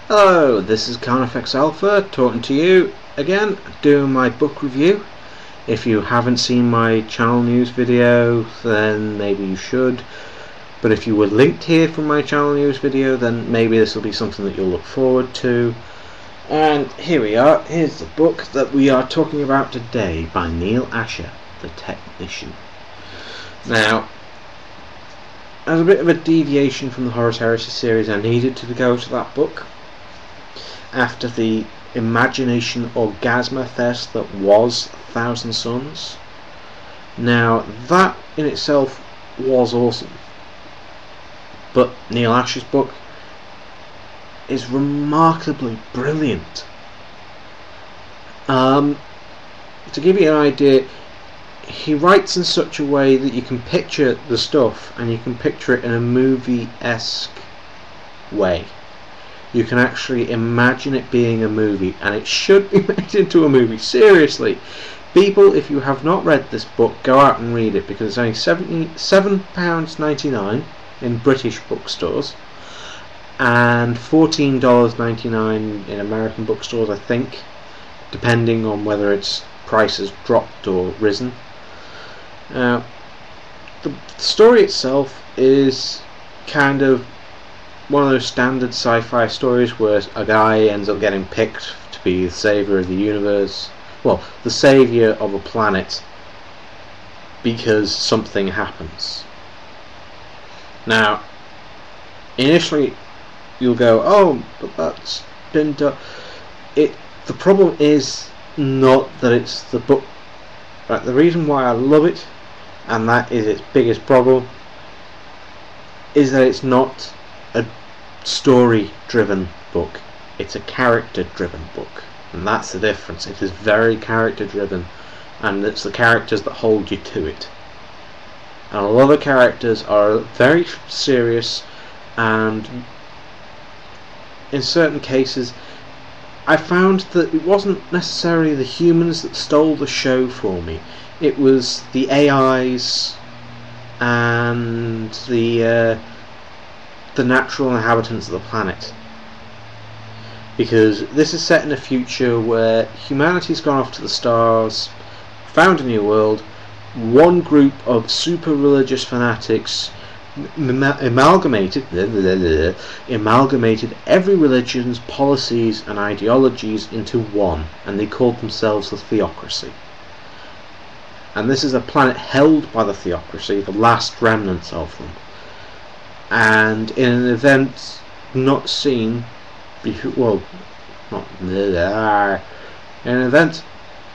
Hello, this is Carnifex Alpha talking to you again, doing my book review. If you haven't seen my channel news video, then maybe you should. But if you were linked here from my channel news video, then maybe this will be something that you'll look forward to. And here we are, here's the book that we are talking about today by Neil Asher, The Technician. Now, as a bit of a deviation from the Horus Heresy series, I needed to go to that book after the imagination orgasma fest that was Thousand Sons. Now, that in itself was awesome, but Neil Asher's book is remarkably brilliant. To give you an idea, he writes in such a way that you can picture the stuff and you can picture it in a movie-esque way. You can actually imagine it being a movie, and it should be made into a movie. Seriously, people, if you have not read this book, go out and read it, because it's only £7.99 in British bookstores and $14.99 in American bookstores, I think, depending on whether its price has dropped or risen. The story itself is kind of one of those standard sci-fi stories where a guy ends up getting picked to be the saviour of the universe, well, the saviour of a planet, because something happens. Now, initially you'll go, oh, but that's been done. The problem is not that it's the book. Right, the reason why I love it, and that is its biggest problem, is that it's not a story-driven book. It's a character-driven book, and that's the difference. It is very character-driven, and it's the characters that hold you to it. And a lot of the characters are very serious, and in certain cases I found that it wasn't necessarily the humans that stole the show for me. It was the AIs and the natural inhabitants of the planet, because this is set in a future where humanity's gone off to the stars, found a new world. One group of super religious fanatics amalgamated every religion's policies and ideologies into one, and they called themselves the Theocracy. And this is a planet held by the Theocracy, the last remnants of them. And in an event not seen, well, in an event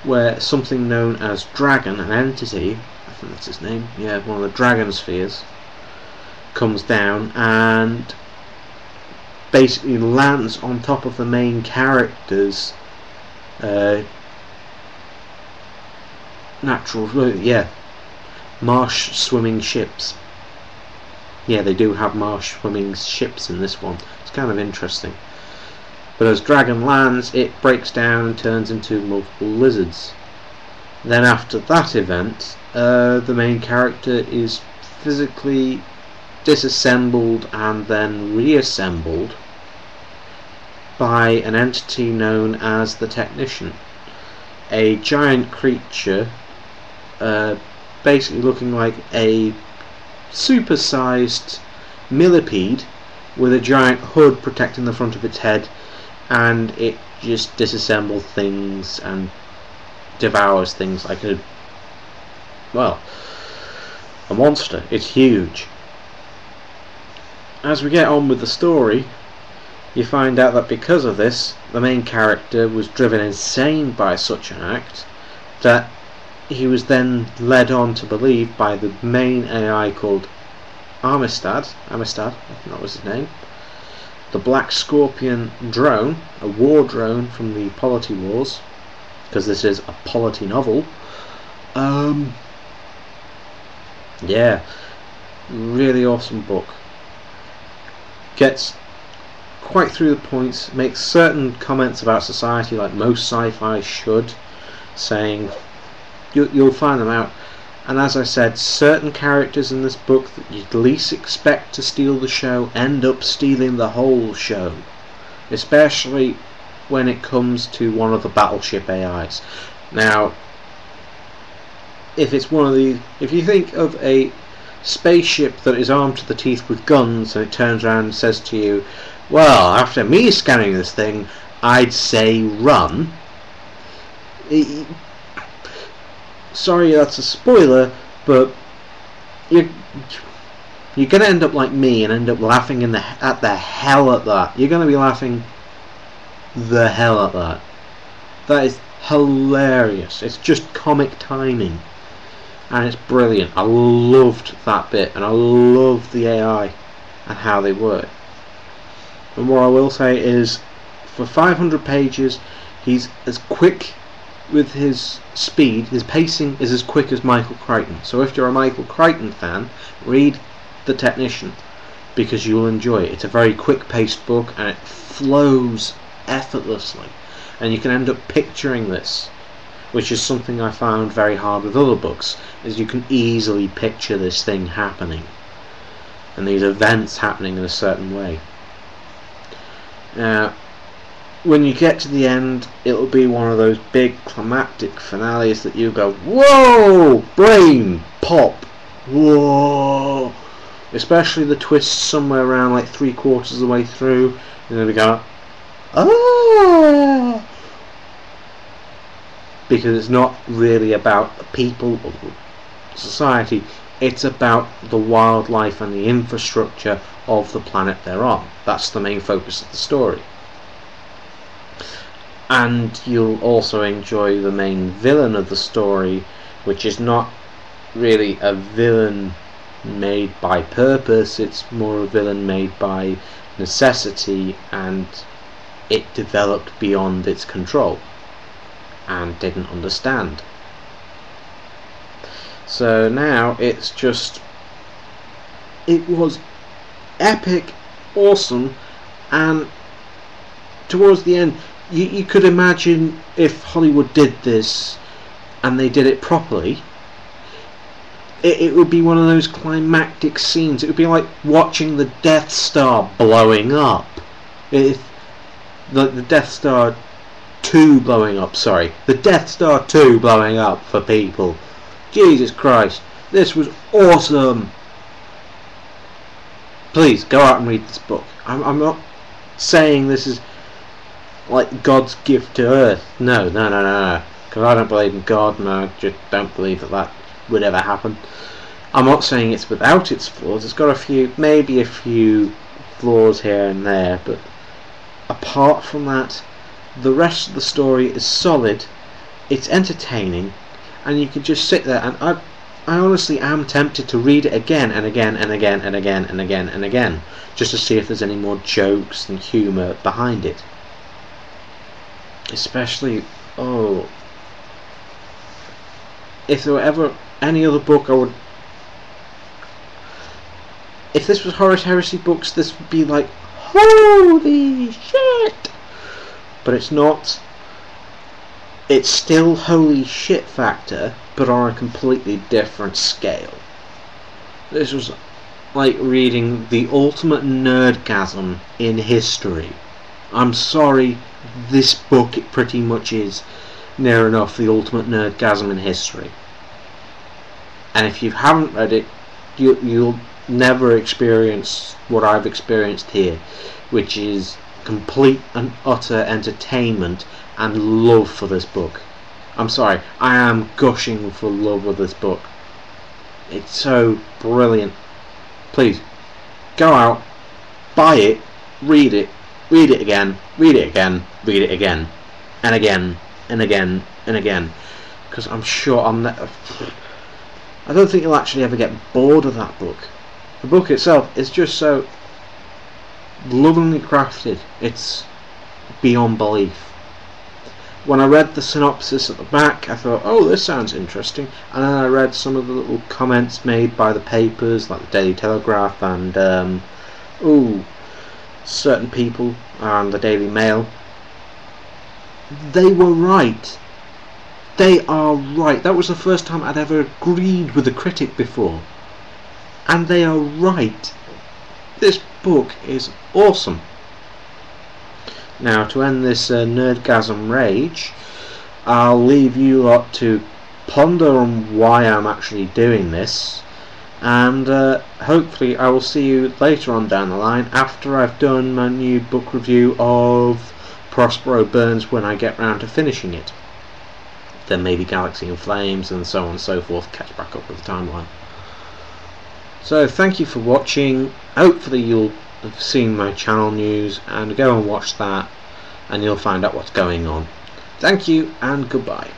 where something known as Dragon, an entity, I think that's his name, yeah, one of the Dragon spheres, comes down and basically lands on top of the main character's marsh swimming ships. Yeah, they do have marsh swimming ships in this one. It's kind of interesting. But as Dragon lands, it breaks down and turns into multiple lizards. Then after that event, the main character is physically disassembled and then reassembled by an entity known as the Technician, a giant creature basically looking like a supersized millipede with a giant hood protecting the front of its head, and it just disassembles things and devours things like a monster. It's huge. As we get on with the story, you find out that because of this, the main character was driven insane by such an act that he was then led on to believe by the main AI called Amistad, I think that was his name, the Black Scorpion drone, a war drone from the Polity Wars, because this is a Polity novel. Yeah, really awesome book. Gets quite through the points, makes certain comments about society like most sci-fi should, saying you'll find them out. And as I said, certain characters in this book that you'd least expect to steal the show end up stealing the whole show. especially when it comes to one of the battleship AIs. Now, if it's one of these, if you think of a spaceship that is armed to the teeth with guns and it turns around and says to you, well, after me scanning this thing, I'd say run. Sorry, that's a spoiler, but you're going to end up like me and end up laughing at the hell at that. You're going to be laughing the hell at that. That is hilarious. It's just comic timing. And it's brilliant. I loved that bit, and I loved the AI and how they work. And what I will say is, for 500 pages, he's as quick with his speed, his pacing is as quick as Michael Crichton. So if you're a Michael Crichton fan, read The Technician, because you will enjoy it. It's a very quick-paced book, and it flows effortlessly. And you can end up picturing this, which is something I found very hard with other books, is you can easily picture this thing happening and these events happening in a certain way. Now, when you get to the end, it'll be one of those big climactic finales that you go, whoa, brain pop, whoa, especially the twist somewhere around like 3/4 of the way through, and then we go, ah, because it's not really about the people or society, it's about the wildlife and the infrastructure of the planet they're on. That's the main focus of the story. And you'll also enjoy the main villain of the story, which is not really a villain made by purpose, it's more a villain made by necessity, and it developed beyond its control and didn't understand. So now it's just, it was epic, awesome, and towards the end you could imagine if Hollywood did this and they did it properly, it would be one of those climactic scenes. It would be like watching the Death Star blowing up. If the Death Star 2 blowing up, sorry, the Death Star 2 blowing up for people. Jesus Christ, this was awesome. Please go out and read this book. I'm not saying this is like God's gift to Earth. No, because I don't believe in God, and I just don't believe that would ever happen. I'm not saying it's without its flaws. It's got maybe a few flaws here and there, but apart from that, the rest of the story is solid. It's entertaining, and you can just sit there, and I honestly am tempted to read it again and again and again and again and again and again, just to see if there's any more jokes and humour behind it. Especially, if there were ever any other book if this was Horus Heresy books, this would be like, holy shit! But it's not. It's still holy shit factor, but on a completely different scale. This was like reading the ultimate nerdgasm in history. I'm sorry, this book, it pretty much is near enough the ultimate nerdgasm in history. And if you haven't read it, you'll never experience what I've experienced here, which is complete and utter entertainment and love for this book. I'm sorry, I am gushing for love of this book. It's so brilliant. Please, go out, buy it, read it again, read it again, read it again, and again, and again, and again. Because I'm sure I don't think you'll actually ever get bored of that book. The book itself is just so lovingly crafted, it's beyond belief. When I read the synopsis at the back, I thought, oh, this sounds interesting, and then I read some of the little comments made by the papers, like the Daily Telegraph and certain people and the Daily Mail. They were right. They are right. That was the first time I'd ever agreed with a critic before, and they are right. This book is awesome. Now, to end this nerdgasm rage, I'll leave you lot to ponder on why I'm actually doing this, and hopefully I will see you later on down the line after I've done my new book review of Prospero Burns, when I get round to finishing it. Then maybe Galaxy in Flames and so on and so forth, catch back up with the timeline. So thank you for watching. Hopefully you'll have seen my channel news, and go and watch that and you'll find out what's going on. Thank you and goodbye.